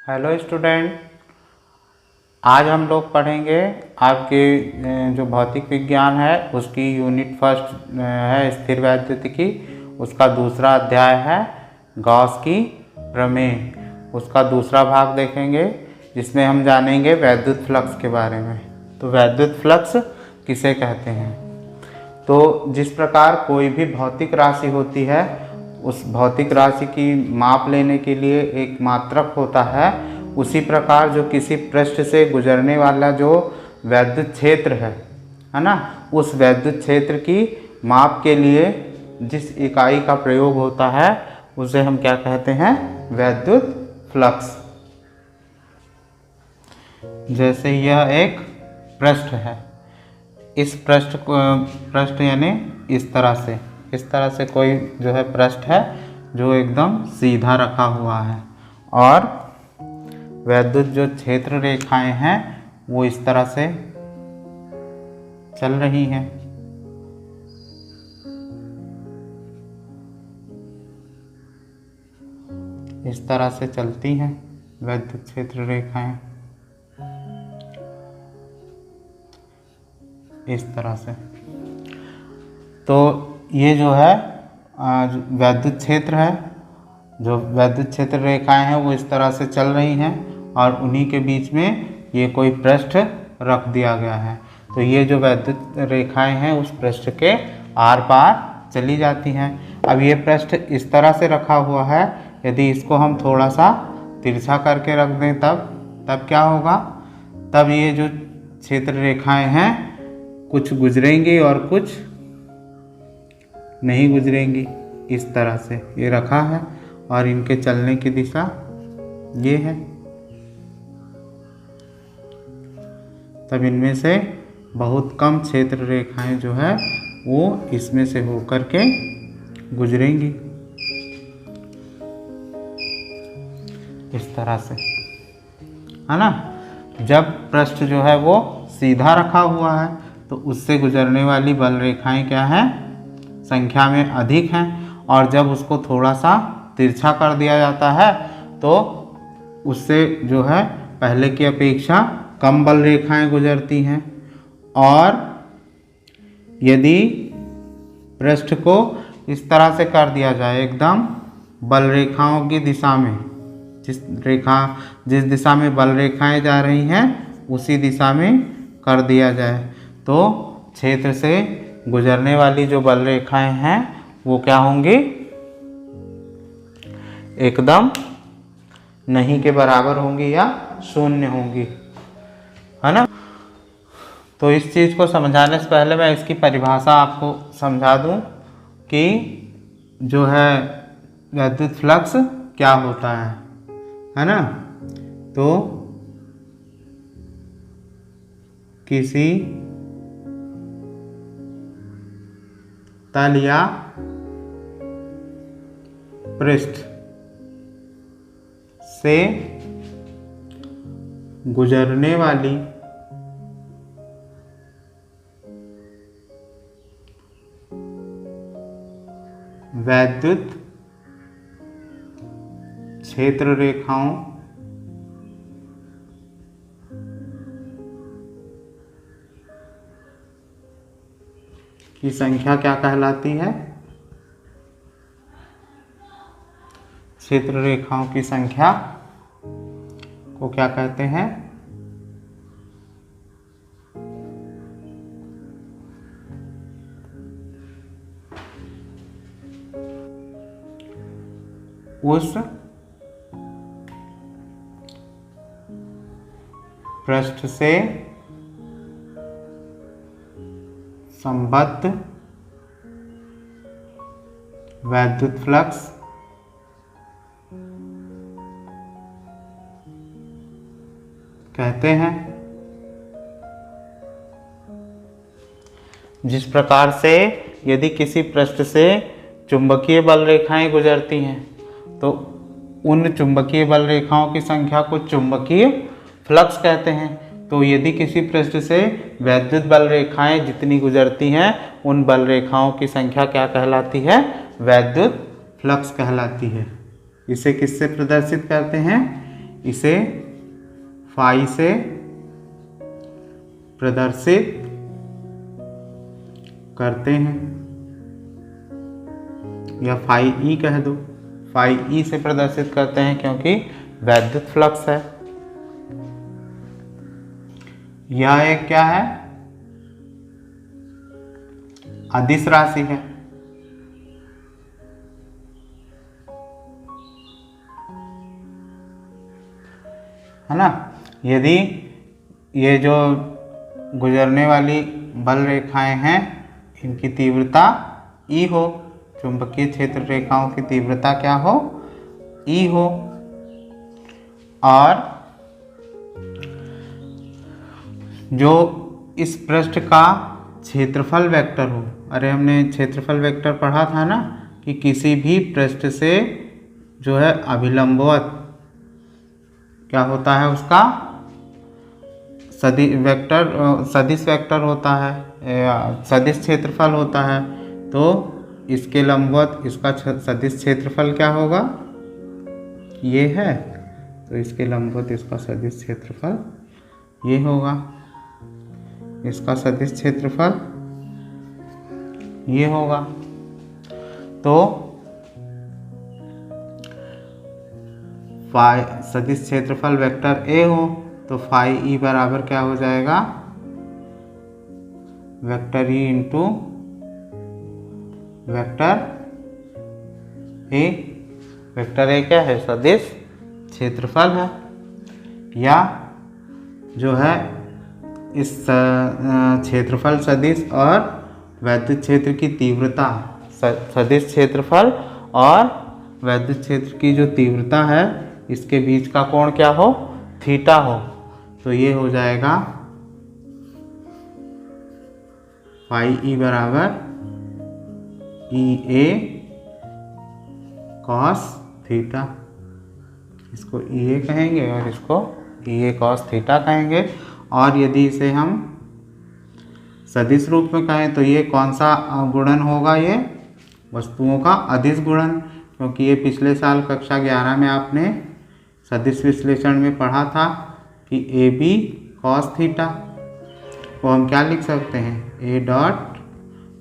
Hello student, आज हम लोग पढ़ेंगे आपके जो भौतिक विज्ञान है उसकी यूनिट फर्स्ट है स्थिर वैद्युतिकी। उसका दूसरा अध्याय है गॉस की प्रमेय। उसका दूसरा भाग देखेंगे जिसमें हम जानेंगे वैद्युत फ्लक्स के बारे में। तो वैद्युत फ्लक्स किसे कहते हैं? तो जिस प्रकार कोई भी भौतिक राशि होती है उस भौतिक राशि की माप लेने के लिए एक मात्रक होता है, उसी प्रकार जो किसी पृष्ठ से गुजरने वाला जो वैद्युत क्षेत्र है ना, उस वैद्युत क्षेत्र की माप के लिए जिस इकाई का प्रयोग होता है उसे हम क्या कहते हैं? वैद्युत फ्लक्स। जैसे यह एक पृष्ठ है, इस पृष्ठ यानी इस तरह से कोई जो है पृष्ठ है जो एकदम सीधा रखा हुआ है, और वैद्युत जो क्षेत्र रेखाएं हैं वो इस तरह से चल रही हैं। इस तरह से चलती हैं वैद्युत क्षेत्र रेखाएं, इस तरह से। तो ये जो है वैद्युत क्षेत्र है, जो वैद्युत क्षेत्र रेखाएं हैं वो इस तरह से चल रही हैं, और उन्हीं के बीच में ये कोई पृष्ठ रख दिया गया है। तो ये जो वैद्युत रेखाएं हैं उस पृष्ठ के आर पार चली जाती हैं। अब ये पृष्ठ इस तरह से रखा हुआ है, यदि इसको हम थोड़ा सा तिरछा करके रख दें तब क्या होगा? तब ये जो क्षेत्र रेखाएं हैं कुछ गुजरेंगी और कुछ नहीं गुजरेंगी। इस तरह से ये रखा है और इनके चलने की दिशा ये है। तब इनमें से बहुत कम क्षेत्र रेखाएं जो है वो इसमें से होकर के गुजरेंगी, इस तरह से, है ना। जब पृष्ठ जो है वो सीधा रखा हुआ है तो उससे गुजरने वाली बल रेखाएं क्या हैं? संख्या में अधिक हैं, और जब उसको थोड़ा सा तिरछा कर दिया जाता है तो उससे जो है पहले की अपेक्षा कम बल रेखाएं गुजरती हैं। और यदि पृष्ठ को इस तरह से कर दिया जाए एकदम बल रेखाओं की दिशा में, जिस दिशा में बल रेखाएं जा रही हैं उसी दिशा में कर दिया जाए, तो क्षेत्र से गुजरने वाली जो बल रेखाएं हैं वो क्या होंगी? एकदम नहीं के बराबर होंगी या शून्य होंगी, है ना। तो इस चीज़ को समझाने से पहले मैं इसकी परिभाषा आपको समझा दूं कि जो है वैद्युत फ्लक्स क्या होता है ना। तो किसी तल या पृष्ठ से गुजरने वाली वैद्युत क्षेत्र रेखाओं की संख्या क्या कहलाती है? क्षेत्र रेखाओं की संख्या को क्या कहते हैं? उस पृष्ठ से संबद्ध वैद्युत फ्लक्स कहते हैं। जिस प्रकार से यदि किसी पृष्ठ से चुंबकीय बल रेखाएं गुजरती हैं तो उन चुंबकीय बल रेखाओं की संख्या को चुंबकीय फ्लक्स कहते हैं। तो यदि किसी पृष्ठ से वैद्युत बल रेखाएं जितनी गुजरती हैं उन बल रेखाओं की संख्या क्या कहलाती है? वैद्युत फ्लक्स कहलाती है। इसे किससे प्रदर्शित करते हैं? इसे फाई से प्रदर्शित करते हैं, या फाई ई कह दो। फाई ई से प्रदर्शित करते हैं क्योंकि वैद्युत फ्लक्स है। यह एक क्या है, अदिश राशि है। है ना। यदि ये जो गुजरने वाली बल रेखाएं हैं इनकी तीव्रता ई हो, चुंबकीय क्षेत्र रेखाओं की तीव्रता क्या हो, ई हो, और जो इस पृष्ठ का क्षेत्रफल वेक्टर हो। अरे हमने क्षेत्रफल वेक्टर पढ़ा था ना कि किसी भी पृष्ठ से जो है अभिलंबवत क्या होता है, उसका सदिश वेक्टर होता है, सदिश क्षेत्रफल होता है। तो इसके लंबवत इसका सदिश क्षेत्रफल क्या होगा, ये है, तो इसके लंबवत इसका सदिश क्षेत्रफल ये होगा, इसका सदिश क्षेत्रफल ये होगा। तो फाई सदिश क्षेत्रफल वेक्टर ए हो तो फाई ई बराबर क्या हो जाएगा, vector E into vector A. Vector A क्या है, सदिश क्षेत्रफल है, या जो है इस क्षेत्रफल सदिश और वैद्युत क्षेत्र की तीव्रता, सदिश क्षेत्रफल और वैद्युत क्षेत्र की जो तीव्रता है इसके बीच का कोण क्या हो, थीटा हो। तो ये हो जाएगा फाई ई बराबर ई ए कॉस थीटा। इसको ई ए कहेंगे और इसको ई ए कॉस थीटा कहेंगे। और यदि इसे हम सदिश रूप में कहें तो ये कौन सा गुणन होगा, ये वस्तुओं का अदिश गुणन, क्योंकि ये पिछले साल कक्षा 11 में आपने सदिश विश्लेषण में पढ़ा था कि ए बी कॉस थीटा को हम क्या लिख सकते हैं, ए डॉट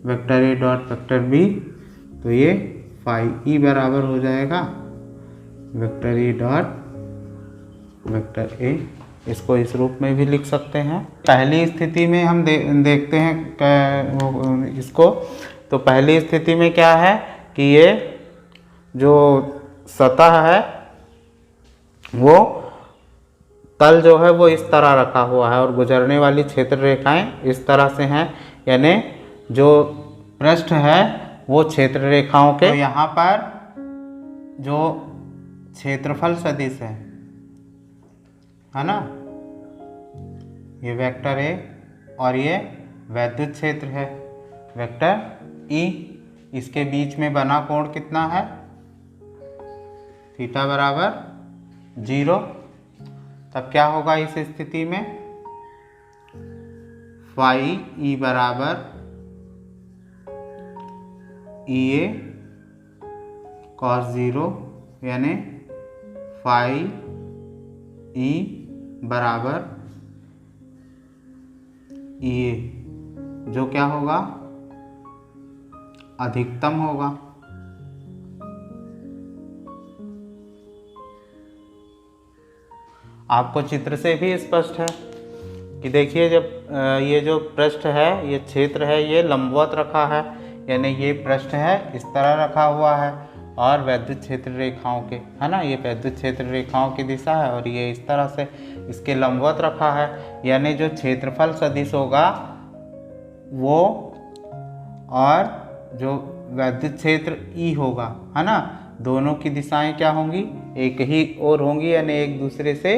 वेक्टर बी। तो ये फाई ई बराबर हो जाएगा vector E dot vector A. इसको इस रूप में भी लिख सकते हैं। पहली स्थिति में हम देखते हैं इसको। तो पहली स्थिति में क्या है कि ये जो सतह है वो तल जो है वो इस तरह रखा हुआ है और गुजरने वाली क्षेत्र रेखाएं इस तरह से हैं, यानी जो पृष्ठ है वो क्षेत्र रेखाओं के। तो यहाँ पर जो क्षेत्रफल सदिश है ना, ये वेक्टर ए और ये वैद्युत क्षेत्र है वेक्टर ई। इसके बीच में बना कोण कितना है, थीटा बराबर 0। तब क्या होगा इस स्थिति में, फाई ई बराबर ई ए कॉस 0, यानी फाई ई बराबर ई ए, जो क्या होगा, अधिकतम होगा। आपको चित्र से भी स्पष्ट है कि देखिए जब ये जो पृष्ठ है, ये क्षेत्र है, ये लंबवत रखा है, यानी ये पृष्ठ है इस तरह रखा हुआ है और वैद्युत क्षेत्र रेखाओं के, है ना, ये वैद्युत क्षेत्र रेखाओं की दिशा है और ये इस तरह से इसके लंबवत रखा है। यानी जो क्षेत्रफल सदिश होगा वो और जो वैद्युत क्षेत्र ई होगा, है ना, दोनों की दिशाएं क्या होंगी, एक ही ओर होंगी, यानी एक दूसरे से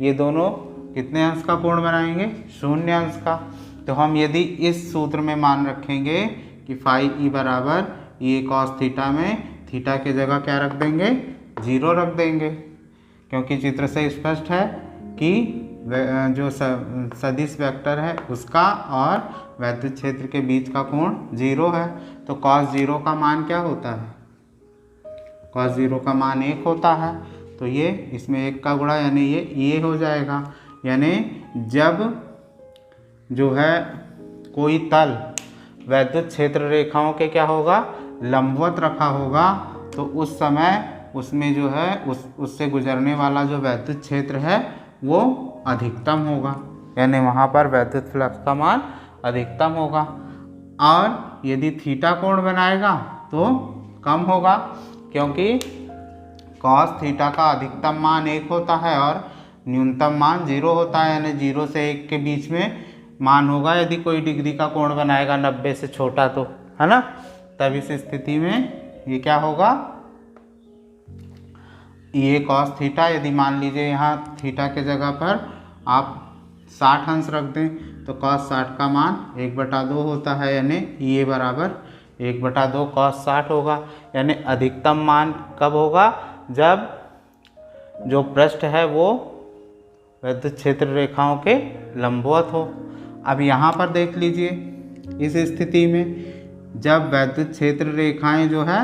ये दोनों कितने अंश का कोण बनाएंगे, 0 अंश का। तो हम यदि इस सूत्र में मान रखेंगे कि फाई ई बराबर ई कॉस थीटा में थीटा की जगह क्या रख देंगे, 0 रख देंगे, क्योंकि चित्र से स्पष्ट है कि जो सदिश वेक्टर है उसका और वैद्युत क्षेत्र के बीच का कोण 0 है। तो cos 0 का मान क्या होता है, cos 0 का मान 1 होता है। तो ये इसमें 1 का गुणा यानी ये हो जाएगा। यानी जब जो है कोई तल वैद्युत क्षेत्र रेखाओं के क्या होगा, लंबवत रखा होगा, तो उस समय उसमें जो है उससे गुजरने वाला जो वैद्युत क्षेत्र है वो अधिकतम होगा, यानी वहाँ पर वैद्युत फ्लक्स का मान अधिकतम होगा। और यदि थीटा कोण बनाएगा तो कम होगा, क्योंकि कॉस थीटा का अधिकतम मान 1 होता है और न्यूनतम मान 0 होता है, यानी 0 से 1 के बीच में मान होगा यदि कोई डिग्री का कोण बनाएगा 90 से छोटा, तो है ना। तब इस स्थिति में ये क्या होगा, ये कॉस थीटा, यदि मान लीजिए यहाँ थीटा के जगह पर आप 60 अंश रख दें तो कॉस 60 का मान 1/2 होता है, यानी ये बराबर 1/2 कॉस 60 होगा। यानी अधिकतम मान कब होगा, जब जो पृष्ठ है वो वैद्युत क्षेत्र रेखाओं के लंबवत हो। अब यहाँ पर देख लीजिए, इस स्थिति में जब वैद्युत क्षेत्र रेखाएं जो है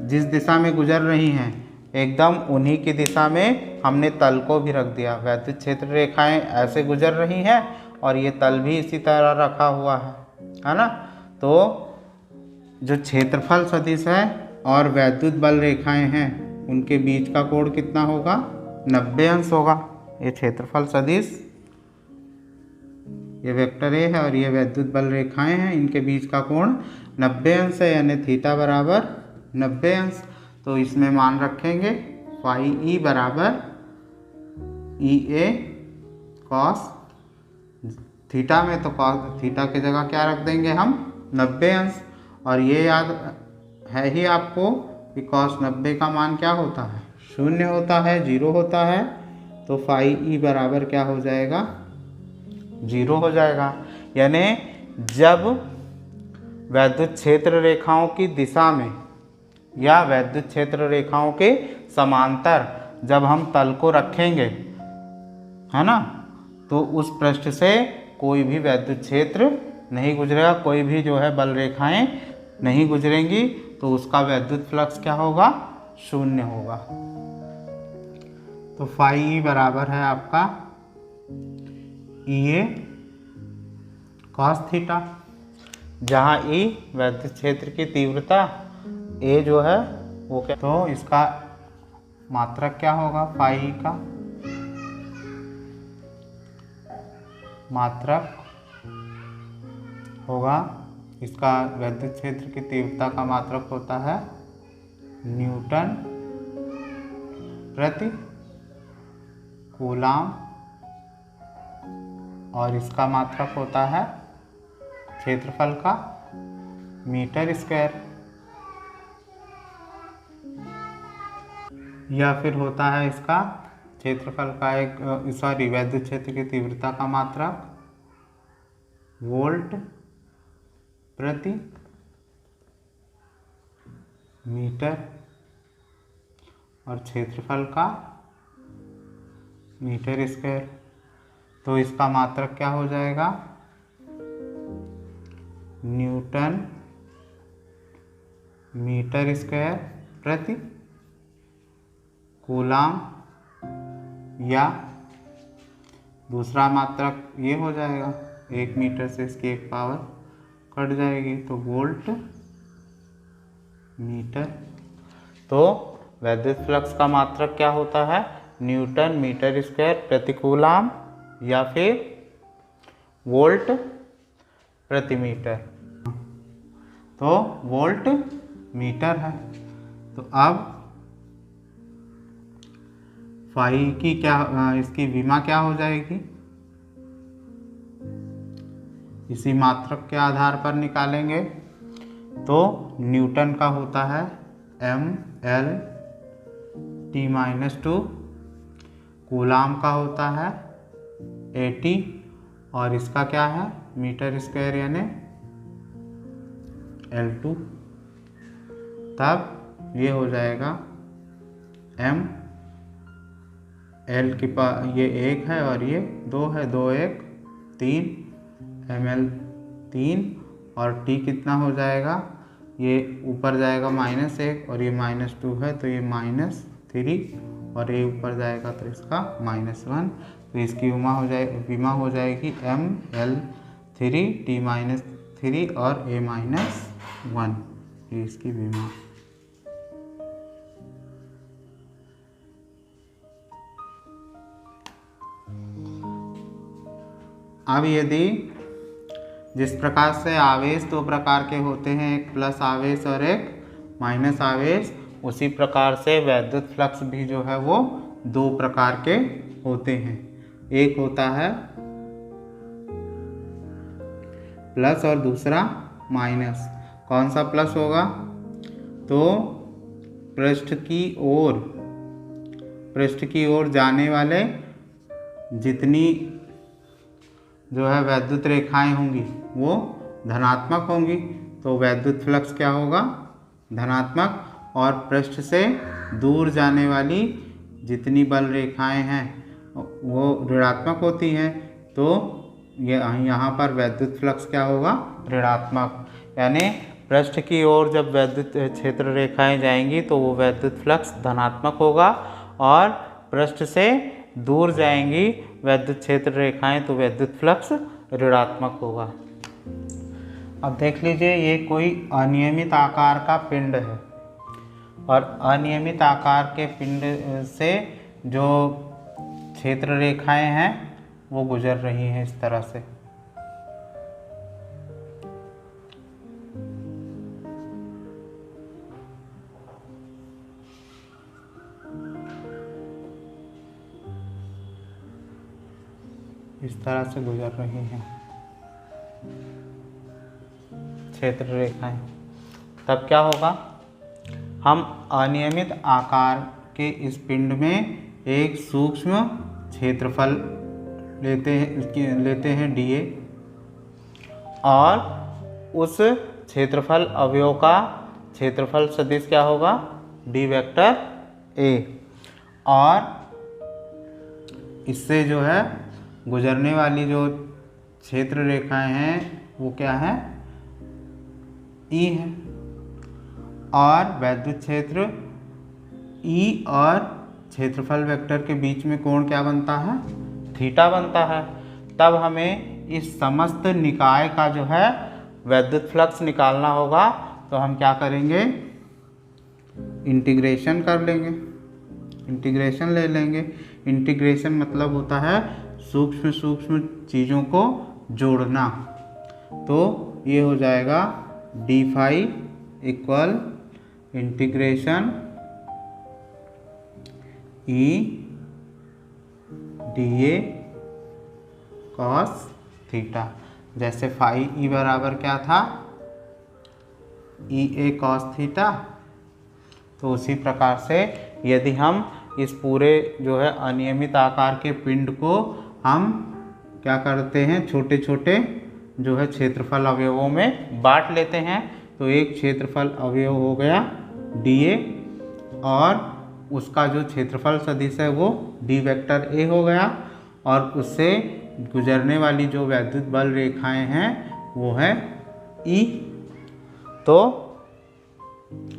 जिस दिशा में गुजर रही हैं एकदम उन्हीं की दिशा में हमने तल को भी रख दिया। वैद्युत क्षेत्र रेखाएं ऐसे गुजर रही हैं और ये तल भी इसी तरह रखा हुआ है ना। तो जो क्षेत्रफल सदिश है और वैद्युत बल रेखाएं हैं उनके बीच का कोण कितना होगा, 90 अंश होगा। ये क्षेत्रफल सदिश, ये वेक्टर ए है और ये वैद्युत बल रेखाएं हैं, इनके बीच का कोण 90 अंश है, यानी थीटा बराबर 90 अंश। तो इसमें मान रखेंगे फाई ई बराबर ई ए कॉस थीटा में, तो कॉस थीटा की जगह क्या रख देंगे हम, 90 अंश। और ये याद है ही आपको कि कॉस 90 का मान क्या होता है, 0 होता है, 0 होता है। तो फाई ई बराबर क्या हो जाएगा, 0 हो जाएगा। यानी जब वैद्युत क्षेत्र रेखाओं की दिशा में या वैद्युत क्षेत्र रेखाओं के समांतर जब हम तल को रखेंगे, है ना, तो उस पृष्ठ से कोई भी वैद्युत क्षेत्र नहीं गुजरेगा, कोई भी जो है बल रेखाएं नहीं गुजरेंगी, तो उसका वैद्युत फ्लक्स क्या होगा, 0 होगा। तो फाई ई बराबर है आपका ई ए कॉस थीटा, जहाँ ई वैद्युत क्षेत्र की तीव्रता, ए जो है वो क्या, तो इसका मात्रक क्या होगा, फाई ई का मात्रक होगा, इसका वैद्युत क्षेत्र की तीव्रता का मात्रक होता है न्यूटन प्रति कूलाम, और इसका मात्रक होता है क्षेत्रफल का मीटर स्क्वायर, या फिर होता है इसका क्षेत्रफल का एक सॉरी वैद्युत क्षेत्र की तीव्रता का मात्रक वोल्ट प्रति मीटर, और क्षेत्रफल का मीटर स्क्वायर। तो इसका मात्रक क्या हो जाएगा, न्यूटन मीटर स्क्वायर प्रति कूलाम, या दूसरा मात्रक ये हो जाएगा, 1 मीटर से इसकी 1 पावर कट जाएगी, तो वोल्ट मीटर। तो वैद्युत फ्लक्स का मात्रक क्या होता है, न्यूटन मीटर स्क्वायर प्रति कूलाम, या फिर वोल्ट प्रति मीटर, तो वोल्ट मीटर है। तो अब फाई की क्या, इसकी विमा क्या हो जाएगी, इसी मात्रक के आधार पर निकालेंगे। तो न्यूटन का होता है mL/t-2, कूलाम का होता है AT, और इसका क्या है मीटर स्क्वायर यानी L2। तब ये हो जाएगा m, L की ये 1 है और ये 2 है, 2 1 3 mL 3, और t कितना हो जाएगा, ये ऊपर जाएगा -1 और ये -2 है, तो ये -3 और ए ऊपर जाएगा तो इसका -1, तो इसकी विमा हो जाएगी ML3 T-3 और A-1, ये इसकी विमा। अब यदि जिस प्रकार से आवेश दो प्रकार के होते हैं, एक प्लस आवेश और एक माइनस आवेश, उसी प्रकार से वैद्युत फ्लक्स भी जो है वो दो प्रकार के होते हैं। एक होता है प्लस और दूसरा माइनस। कौन सा प्लस होगा? तो पृष्ठ की ओर जाने वाले जितनी जो है वैद्युत रेखाएं होंगी वो धनात्मक होंगी, तो वैद्युत फ्लक्स क्या होगा? धनात्मक। और पृष्ठ से दूर जाने वाली जितनी बल रेखाएं हैं वो ऋणात्मक होती हैं, तो ये यहाँ पर वैद्युत फ्लक्स क्या होगा? ऋणात्मक। यानी पृष्ठ की ओर जब वैद्युत क्षेत्र रेखाएं जाएंगी तो वो वैद्युत फ्लक्स धनात्मक होगा, और पृष्ठ से दूर जाएंगी वैद्युत क्षेत्र रेखाएं तो वैद्युत फ्लक्स ऋणात्मक होगा। अब देख लीजिए, ये कोई अनियमित आकार का पिंड है, और अनियमित आकार के पिंड से जो क्षेत्र रेखाएं हैं वो गुजर रही हैं इस तरह से। इस तरह से गुजर रही हैं क्षेत्र रेखाएं। तब क्या होगा? हम अनियमित आकार के इस पिंड में एक सूक्ष्म क्षेत्रफल लेते हैं dA, और उस क्षेत्रफल अवयव का क्षेत्रफल सदिश क्या होगा? D वेक्टर A, और इससे जो है गुजरने वाली जो क्षेत्र रेखाएं हैं वो क्या है? E है। और वैद्युत क्षेत्र E और क्षेत्रफल वेक्टर के बीच में कोण क्या बनता है? थीटा बनता है। तब हमें इस समस्त निकाय का जो है वैद्युत फ्लक्स निकालना होगा, तो हम क्या करेंगे? इंटीग्रेशन कर लेंगे, इंटीग्रेशन ले लेंगे। इंटीग्रेशन मतलब होता है सूक्ष्म सूक्ष्म चीज़ों को जोड़ना। तो ये हो जाएगा d phi equal integration E dA cos theta. जैसे फाई E बराबर क्या था? EA cos theta. तो उसी प्रकार से यदि हम इस पूरे जो है अनियमित आकार के पिंड को हम क्या करते हैं? छोटे छोटे जो है क्षेत्रफल अवयवों में बांट लेते हैं। तो एक क्षेत्रफल अवयव हो गया dA, और उसका जो क्षेत्रफल सदिश है वो D वेक्टर A हो गया, और उससे गुजरने वाली जो वैद्युत बल रेखाएं हैं वो है E। तो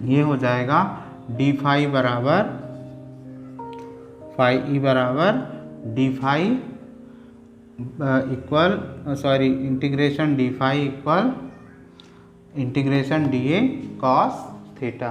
ये हो जाएगा d फाई बराबर फाई E बराबर d phi integration d phi equal integration dA cos theta.